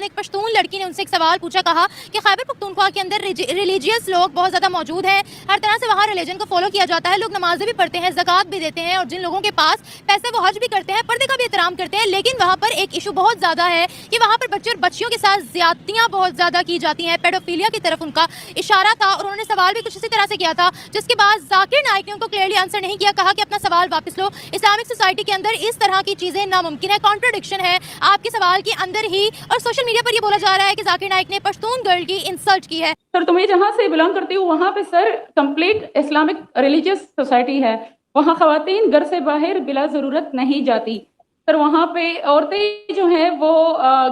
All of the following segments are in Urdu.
ایک پشتون لڑکی نے ان سے ایک سوال پوچھا، کہا کہ خیبر پختونخوا کے اندر ریلیجیس لوگ بہت زیادہ موجود ہیں، ہر طرح سے وہاں ریلیجن کو فالو کیا جاتا ہے، لوگ نمازیں بھی پڑھتے ہیں، زکوٰۃ بھی دیتے ہیں، اور جن لوگوں کے پاس پیسے وہ حج بھی کرتے ہیں، پردے کا بھی احترام کرتے ہیں، لیکن وہاں پر ایک ایشو بہت زیادہ ہے کہ وہاں پر بچے اور بچیوں کے ساتھ زیادتیاں بہت زیادہ کی جاتی ہیں، پیڈوفیلیا کی طرف ان کا اشارہ تھا، اور انہوں نے سوال بھی کچھ اسی طرح سے کیا تھا، جس کے بعد ذاکر نائک نے ان کو کلیئرلی آنسر نہیں کیا، کہا کہ اپنا سوال واپس لو، اسلامک سوسائٹی کے اندر اس طرح کی چیزیں ناممکن ہے، کانٹرڈکشن ہے آپ کے سوال کے اندر ہی، اور سوشل میڈیا پر یہ بولا جا رہا ہے کہ ذاکر نائک نے پشتون گرل کی انسلٹ کی ہے۔ سر تمہیں جہاں سے بلانگ کرتی ہوں وہاں پہ سر کمپلیٹ اسلامک ریلیجیس سوسائٹی ہے، وہاں خواتین گھر سے باہر بلا ضرورت نہیں جاتی سر، وہاں پہ عورتیں جو ہیں وہ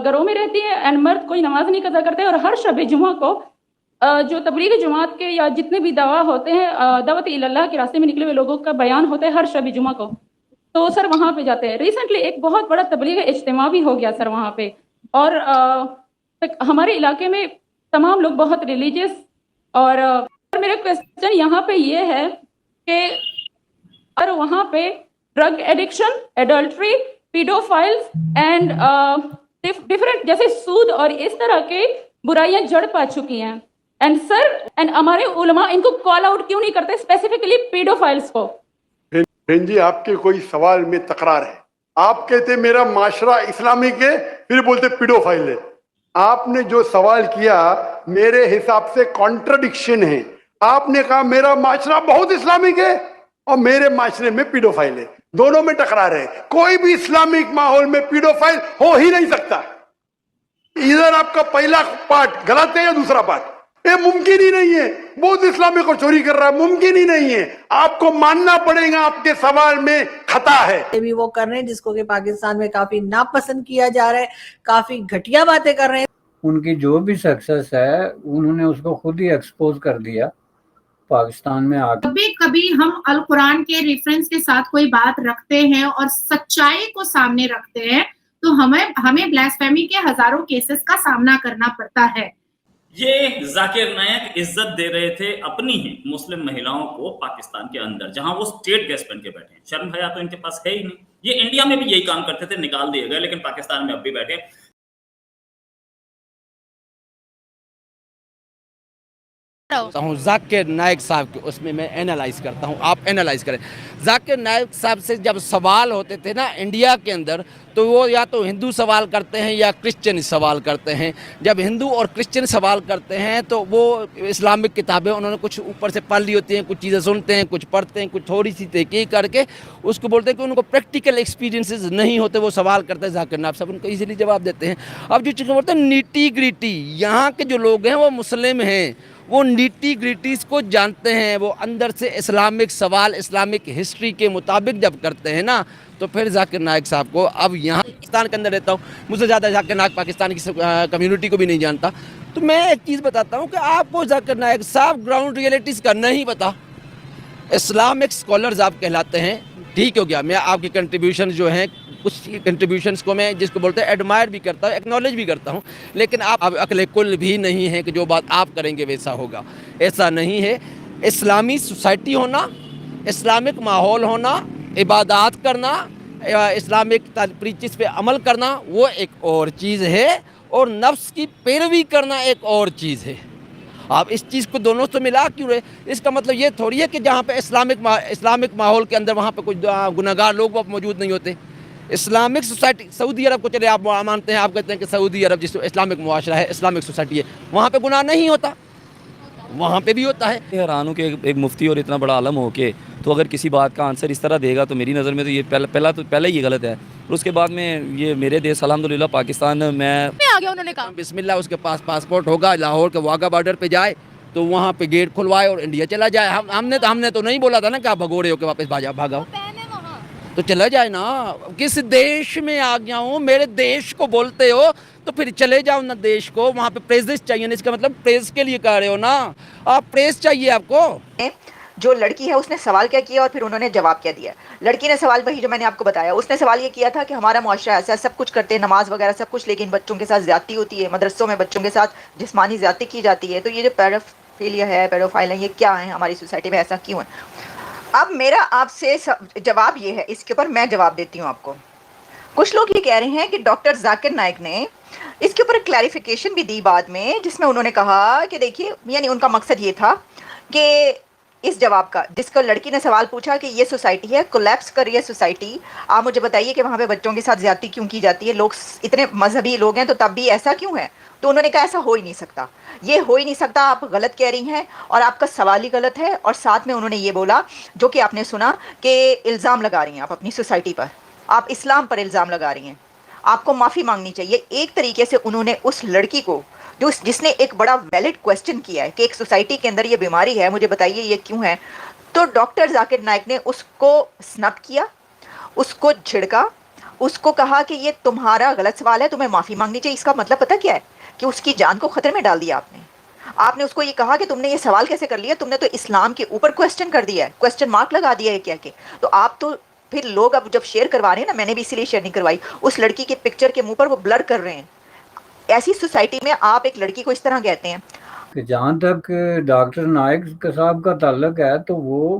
گھروں میں رہتی ہیں اینڈ مرد کوئی نماز نہیں قضا کرتے، اور ہر شب جمعہ کو جو تبلیغ جماعت کے یا جتنے بھی دعویٰ ہوتے ہیں دعوت اللہ کے راستے میں نکلے ہوئے لوگوں کا بیان ہوتا ہے ہر شب جمعہ کو، تو سر وہاں پہ جاتے ہیں۔ ریسنٹلی ایک بہت بڑا تبلیغ اجتماع بھی ہو گیا سر وہاں پہ، اور ہمارے علاقے میں تمام لوگ بہت ریلیجیس، اور میرا کویسچن یہاں پہ یہ ہے کہ اور وہاں پہ drug addiction, adultery, paedophiles and different جیسے سود اور اس طرح کے برائیاں جڑ پا چکی ہیں، اینڈ سر ہمارے علماء ان کو کال آؤٹ کیوں نہیں کرتے اسپیسیفکلی پیڈوفائلز کو؟ بہن جی آپ کے کوئی سوال میں تکرار ہے، آپ کہتے میرا معاشرہ اسلامک ہے، پھر بولتے پیڈوفائل ہے۔ آپ نے جو سوال کیا میرے حساب سے کانٹرڈکشن ہے، آپ نے کہا میرا معاشرہ بہت اسلامک ہے اور میرے معاشرے میں پیڈوفائل ہے، دونوں میں ٹکرار ہے۔ کوئی بھی اسلامک ماحول میں پیڈوفائل ہو ہی نہیں سکتا، ادھر آپ کا پہلا پارٹ غلط ہے یا دوسرا پارٹ، یہ ممکن ہی نہیں ہے۔ بہت اسلامک کو چوری کر رہا ہے، ممکن ہی نہیں ہے، آپ کو ماننا پڑے گا آپ کے سوال میں خطا ہے۔ بھی وہ کر رہے ہیں جس کو کہ پاکستان میں کافی ناپسند کیا جا رہا ہے، کافی گھٹیا باتیں کر رہے ہیں۔ ان کی جو بھی سکسس ہے انہوں نے اس کو خود ہی ایکسپوز کر دیا پاکستان میں آ کے۔ کبھی کبھی ہم القرآن کے ریفرنس کے ساتھ کوئی بات رکھتے ہیں اور سچائی کو سامنے رکھتے ہیں تو ہمیں بلاسفیمی کے ہزاروں کیسز کا سامنا کرنا پڑتا ہے۔ یہ ذاکر نائک عزت دے رہے تھے اپنی ہی مسلم مہیلاؤں کو پاکستان کے اندر، جہاں وہ اسٹیٹ گیس پہن کے بیٹھے ہیں، شرم حیا تو ان کے پاس ہے ہی نہیں۔ یہ انڈیا میں بھی یہی کام کرتے تھے، نکال دیے گئے، لیکن پاکستان میں اب بھی بیٹھے۔ ذاکر نائک صاحب کے اس میں اینالائز کرتا ہوں، آپ اینالائز کریں۔ ذاکر نائک صاحب سے جب سوال ہوتے تھے نا انڈیا کے اندر، تو وہ یا تو ہندو سوال کرتے ہیں یا کرسچن سوال کرتے ہیں۔ جب ہندو اور کرسچن سوال کرتے ہیں تو وہ اسلامک کتابیں انہوں نے کچھ اوپر سے پڑھ لی ہوتی ہیں، کچھ چیزیں سنتے ہیں، کچھ پڑھتے ہیں، کچھ تھوڑی سی تحقیق کر کے اس کو بولتے ہیں کہ ان کو پریکٹیکل ایکسپیرینسز نہیں ہوتے، وہ سوال کرتے ہیں۔ ذاکر نائک صاحب ان کو ایزیلی جواب دیتے ہیں۔ اب جو چیزیں بولتے ہیں نیٹی گریٹی، یہاں کے جو لوگ ہیں وہ مسلم ہیں، وہ نیٹی گریٹیز کو جانتے ہیں، وہ اندر سے اسلامک سوال اسلامک ہسٹری کے مطابق جب کرتے ہیں نا، تو پھر ذاکر نائک صاحب کو اب یہاں پاکستان کے اندر رہتا ہوں، مجھ سے زیادہ ذاکر نائک پاکستان کی کمیونٹی کو بھی نہیں جانتا، تو میں ایک چیز بتاتا ہوں کہ آپ کو ذاکر نائک صاحب گراؤنڈ ریئلٹیز کا نہیں پتا۔ اسلامک اسکالرز آپ کہلاتے ہیں، ٹھیک ہو گیا، میں آپ کی کنٹریبیوشن جو ہیں کچھ کنٹریبیوشنس کو میں جس کو بولتے ہیں ایڈمائر بھی کرتا ہوں، ایکنالج بھی کرتا ہوں، لیکن آپ عقل کل بھی نہیں ہے کہ جو بات آپ کریں گے ویسا ہوگا، ایسا نہیں ہے۔ اسلامی سوسائٹی ہونا، اسلامک ماحول ہونا، عبادات کرنا، اسلامک پریچز پہ عمل کرنا وہ ایک اور چیز ہے، اور نفس کی پیروی کرنا ایک اور چیز ہے۔ آپ اس چیز کو دونوں سے ملا کیوں رہے؟ اس کا مطلب یہ تھوڑی ہے کہ جہاں پہ اسلامک ماحول کے اندر وہاں پہ کچھ گناہگار لوگ موجود نہیں ہوتے۔ اسلامک سوسائٹی، سعودی عرب کو چلے آپ مانتے ہیں، آپ کہتے ہیں کہ سعودی عرب جس اسلامک معاشرہ ہے، اسلامک سوسائٹی ہے، وہاں پہ گناہ نہیں ہوتا، وہاں پہ بھی ہوتا ہے۔ حیران ہوں کہ ایک مفتی اور اتنا بڑا عالم ہو کے تو اگر کسی بات کا آنسر اس طرح دے گا تو میری نظر میں تو یہ پہلے ہی یہ غلط ہے، اور اس کے بعد میں یہ میرے دیش الحمدللہ پاکستان میں آگے انہوں نے کہا بسم اللہ، اس کے پاس پاسپورٹ ہوگا، لاہور کے واگا بارڈر پہ جائے تو وہاں پہ گیٹ کھلوائے اور انڈیا چلا جائے۔ ہم نے تو نہیں بولا تھا نا کہ آپ بھگوڑے ہو کے واپس بھاگاؤ، تو چلا جائے نا۔ کس دیش میں آ گیا ہوں، میرے دیش کو بولتے ہو تو پھر چلے جاؤ نا دیش کو، وہاں پہ پریزس چاہیے نا، اس کا مطلب پریز کے لیے کہہ رہے ہو نا، آپ پریز چاہیے آپ کو۔ جو لڑکی ہے اس نے سوال کیا کیا اور پھر انہوں نے جواب کیا دیا۔ لڑکی نے سوال وہی جو میں نے آپ کو بتایا، اس نے سوال یہ کیا تھا کہ ہمارا معاشرہ ایسا سب کچھ کرتے ہیں، نماز وغیرہ سب کچھ، لیکن بچوں کے ساتھ زیادتی ہوتی ہے، مدرسوں میں بچوں کے ساتھ جسمانی زیادتی کی جاتی ہے، تو یہ جو پیڈوفیلیا ہے، پیڈوفائل ہے، یہ کیا ہے ہماری سوسائٹی میں، ایسا کیوں ہے؟ اب میرا آپ سے جواب یہ ہے، اس کے اوپر میں جواب دیتی ہوں آپ کو۔ کچھ لوگ یہ کہہ رہے ہیں کہ ڈاکٹر ذاکر نائک نے اس کے اوپر ایک کلیریفیکیشن بھی دی بعد میں، جس میں انہوں نے کہا کہ دیکھیے، یعنی ان کا مقصد یہ تھا کہ اس جواب کا، جس کو لڑکی نے سوال پوچھا کہ یہ سوسائٹی ہے، کولیپس کر رہی ہے سوسائٹی، آپ مجھے بتائیے کہ وہاں پہ بچوں کے ساتھ زیادتی کیوں کی جاتی ہے، لوگ اتنے مذہبی لوگ ہیں تو تب بھی ایسا کیوں ہے؟ تو انہوں نے کہا ایسا ہو ہی نہیں سکتا، یہ ہو ہی نہیں سکتا، آپ غلط کہہ رہی ہیں اور آپ کا سوال ہی غلط ہے۔ اور ساتھ میں انہوں نے یہ بولا جو کہ آپ نے سنا کہ الزام لگا رہی ہیں آپ اپنی سوسائٹی پر، آپ اسلام پر الزام لگا رہی ہیں، آپ کو معافی مانگنی چاہیے۔ ایک طریقے سے انہوں نے اس لڑکی کو جس نے ایک بڑا ویلڈ کوسچن کیا ہے کہ ایک سوسائٹی کے اندر یہ بیماری ہے، مجھے بتائیے یہ کیوں ہے، تو ڈاکٹر ذاکر نائک نے اس کو سنپ کیا، اس کو جھڑکا، اس کو کہا کہ یہ تمہارا غلط سوال ہے، تمہیں معافی مانگنی چاہیے۔ اس کا مطلب پتہ کیا ہے؟ کہ اس کی جان کو خطرے میں ڈال دیا آپ نے اس کو یہ کہا کہ تم نے یہ سوال کیسے کر لیا، تم نے تو اسلام کے اوپر کوسچن کر دیا ہے، کوسچن مارک لگا دیا ہے کہہ کے۔ تو آپ تو پھر لوگ اب جب شیئر کروا رہے ہیں نا، میں نے بھی اسی لیے شیئر نہیں کروائی، اس لڑکی کے پکچر کے منہ پر وہ بلر کر رہے ہیں۔ ایسی سوسائٹی میں آپ ایک لڑکی کو اس طرح کہتے ہیں؟ کہ جہاں تک ڈاکٹر نائک صاحب کا تعلق ہے تو وہ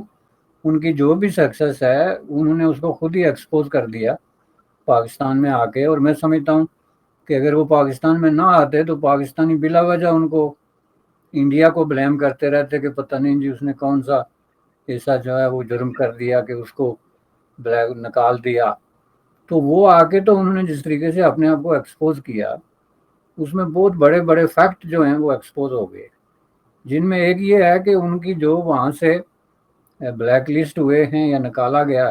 ان کی جو بھی سکسیس ہے انہوں نے اس کو خود ہی ایکسپوز کر دیا پاکستان میں آ کے، اور میں سمجھتا ہوں کہ اگر وہ پاکستان میں نہ آتے تو پاکستانی بلا وجہ ان کو انڈیا کو بلیم کرتے رہتے کہ پتہ نہیں جی اس نے کون سا ایسا جو ہے وہ جرم کر دیا کہ اس کو بلیک نکال دیا۔ تو وہ آ کے تو انہوں نے جس طریقے سے اپنے آپ کو ایکسپوز کیا، اس میں بہت بڑے بڑے فیکٹ جو ہیں وہ ایکسپوز ہو گئے، جن میں ایک یہ ہے کہ ان کی جو وہاں سے بلیک لسٹ ہوئے ہیں یا نکالا گیا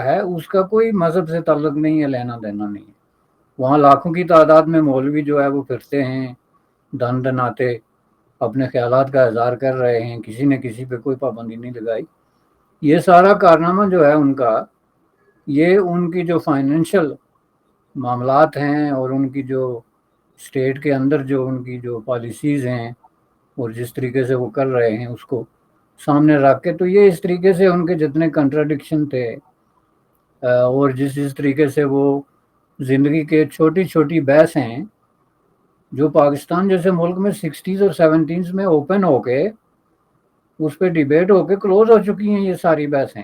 ہے اس کا کوئی مذہب سے تعلق نہیں ہے، لینا دینا نہیں ہے۔ وہاں لاکھوں کی تعداد میں مولوی جو ہے وہ پھرتے ہیں دن دناتے، اپنے خیالات کا اظہار کر رہے ہیں، کسی نے کسی پہ کوئی پابندی نہیں لگائی۔ یہ سارا کارنامہ جو ہے ان کا، یہ ان کی جو فائنینشل معاملات ہیں اور ان کی جو اسٹیٹ کے اندر جو ان کی جو پالیسیز ہیں اور جس طریقے سے وہ کر رہے ہیں اس کو سامنے رکھ کے، تو یہ اس طریقے سے ان کے جتنے کنٹراڈکشن تھے اور جس طریقے سے وہ زندگی کے چھوٹی چھوٹی بحث ہیں جو پاکستان جیسے ملک میں 60s اور 70s میں اوپن ہو کے اس پہ ڈیبیٹ ہو کے کلوز ہو چکی ہیں، یہ ساری بحثیں،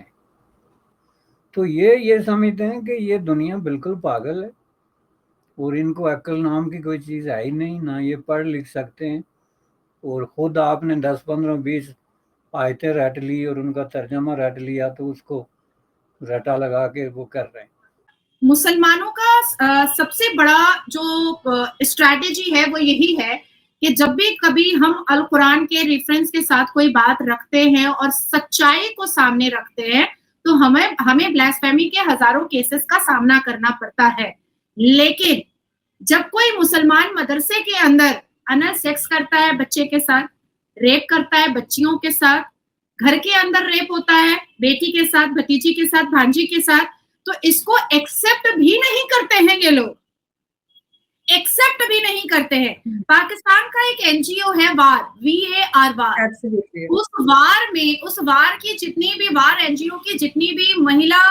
تو یہ سمجھتے ہیں کہ یہ دنیا بالکل پاگل ہے اور ان کو عقل نام کی کوئی چیز ہے ہی نہیں، نہ یہ پڑھ لکھ سکتے ہیں، اور خود آپ نے 10 15 20 آیتیں رٹ لی اور ان کا ترجمہ رٹ لیا تو اس کو رٹا لگا کے وہ کر رہے ہیں۔ مسلمانوں کا سب سے بڑا جو اسٹریٹجی ہے وہ یہی ہے کہ جب بھی کبھی ہم القرآن کے ریفرنس کے ساتھ کوئی بات رکھتے ہیں اور سچائی کو سامنے رکھتے ہیں تو ہمیں بلاسفیمی کے ہزاروں کیسز کا سامنا کرنا پڑتا ہے۔ لیکن جب کوئی مسلمان مدرسے کے اندر انل سیکس کرتا ہے بچے کے ساتھ، ریپ کرتا ہے بچیوں کے ساتھ، گھر کے اندر ریپ ہوتا ہے بیٹی کے ساتھ، بھتیجی کے ساتھ، بھانجی کے ساتھ، تو اس کو ایکسپٹ بھی نہیں کرتے ہیں، یہ لوگ ایکسپٹ بھی نہیں کرتے ہیں۔ پاکستان کا ایک این جی او ہے وار، VAR، اس وار کی جتنی بھی وار این جی او کی جتنی بھی مہیلا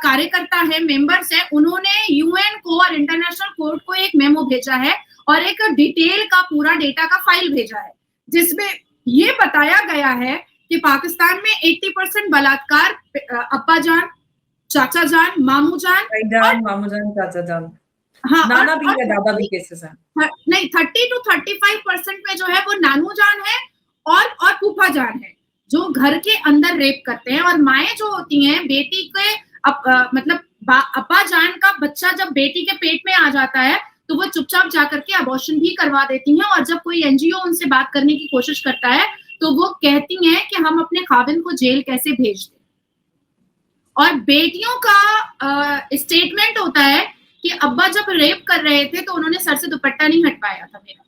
کاریہ کرتا ہے، ممبرس ہیں، انہوں نے UN کو اور انٹرنیشنل کورٹ کو ایک میمو بھیجا ہے اور ایک ڈیٹیل کا پورا ڈیٹا کا فائل بھیجا ہے، جس میں یہ بتایا گیا ہے کہ پاکستان میں 80% بلااتکار ابا جان، چاچا جان، مامو جان، مامو جان، چاچا جان، ہاں، نانا بھی ہے، دادا بھی کیسز ہیں، نہیں 30 to 35% میں جو ہے وہ نانو جان ہے اور پھوپھا جان ہے جو گھر کے اندر ریپ کرتے ہیں، اور مائیں جو ہوتی ہیں بیٹی کے مطلب ابا جان کا بچہ جب بیٹی کے پیٹ میں آ جاتا ہے تو وہ چپ چاپ جا کر کے ابورشن بھی کروا دیتی ہیں، اور جب کوئی این جی او ان سے بات کرنے کی کوشش کرتا ہے تو وہ کہتی ہیں کہ ہم اپنے خاوند کو جیل کیسے بھیج دیں۔ اور بیٹیوں کا اسٹیٹمنٹ ہوتا ہے کہ ابا جب ریپ کر رہے تھے تو انہوں نے سر سے دوپٹہ نہیں ہٹوایا تھا میرا،